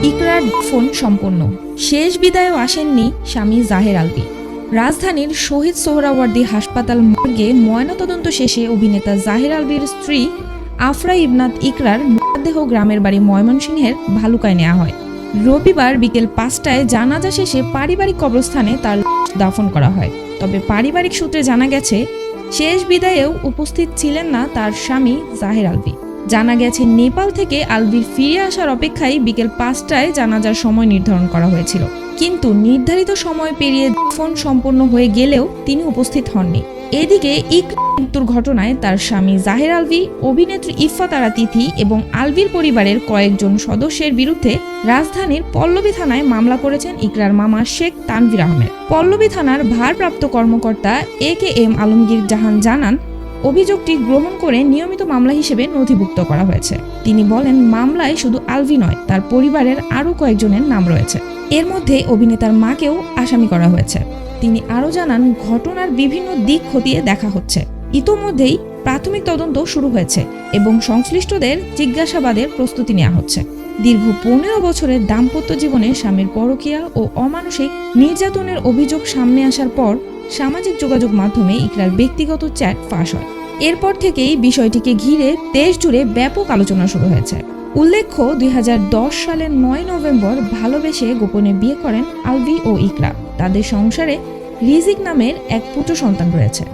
ইকরার phone সম্পন্ন। শেষ বিদায়ও আসেননি স্বামী জাহের আলভী। রাজধানীর শহীদ সোহরাওয়ার্দী হাসপাতাল মর্গে ময়নাতদন্ত শেষে অভিনেতা জাহের আলভীর স্ত্রী আফরা ইবনাত ইকরার মৃতদেহ গ্রামের বাড়ি ময়মনসিংহের ভালুকায় নেওয়া হয়। রবিবার বিকেল 5টায় জানাজা শেষে পারিবারিক কবরস্থানে তার লাশ দাফন করা হয়। তবে পারিবারিক সূত্রে জানা গেছে, শেষ বিদায়েও উপস্থিত ছিলেন না তার স্বামী জাহের আলভী। জানা গেছে, নেপাল থেকে আলভীর ফিরে আসার অপেক্ষায় বিকেল 5টায় জানাজার সময় নির্ধারণ করা হয়েছিল, কিন্তু নির্ধারিত সময় পেরিয়ে দাফন সম্পন্ন হয়ে গেলেও তিনি উপস্থিত হননি। এদিকে ইকরার মৃত্যুর ঘটনায় তার স্বামী জাহের আলভী, অভিনেত্রী ইফফাত আরা তিথি এবং আলভীর পরিবারের কয়েকজন সদস্যের বিরুদ্ধে রাজধানীর পল্লবী থানায় মামলা করেছেন ইকরার মামা শেখ তানভীর আহমেদ। পল্লবী থানার ভারপ্রাপ্ত কর্মকর্তা AKM আলমগীর জাহান জানান, অভিযোগটি গ্রহণ করে নিয়মিত মামলা হিসেবে নথিভুক্ত করা হয়েছে। তিনি বলেন, মামলায় শুধু আলভী নয়, তার পরিবারের আরও কয়েকজনের নাম রয়েছে। এর মধ্যে অভিনেতার মাকেও আসামি করা হয়েছে। তিনি আরও জানান, ঘটনার বিভিন্ন দিক খতিয়ে দেখা হচ্ছে। ইতোমধ্যেই প্রাথমিক তদন্ত শুরু হয়েছে এবং সংশ্লিষ্টদের জিজ্ঞাসাবাদের প্রস্তুতি নেওয়া হচ্ছে। দীর্ঘ 15 বছরের দাম্পত্য জীবনে স্বামীর পরকীয়া ও অমানসিক নির্যাতনের অভিযোগ সামনে আসার পর সামাজিক যোগাযোগ মাধ্যমে ইকরার ব্যক্তিগত চ্যাট ফাঁস হয়। এরপর থেকেই বিষয়টিকে ঘিরে দেশ জুড়ে ব্যাপক আলোচনা শুরু হয়েছে। উল্লেখ্য, 2010 সালের 9 নভেম্বর ভালোবেসে গোপনে বিয়ে করেন আলভী ও ইকরা। তাদের সংসারে রিজিক নামের এক পুত্র সন্তান রয়েছে।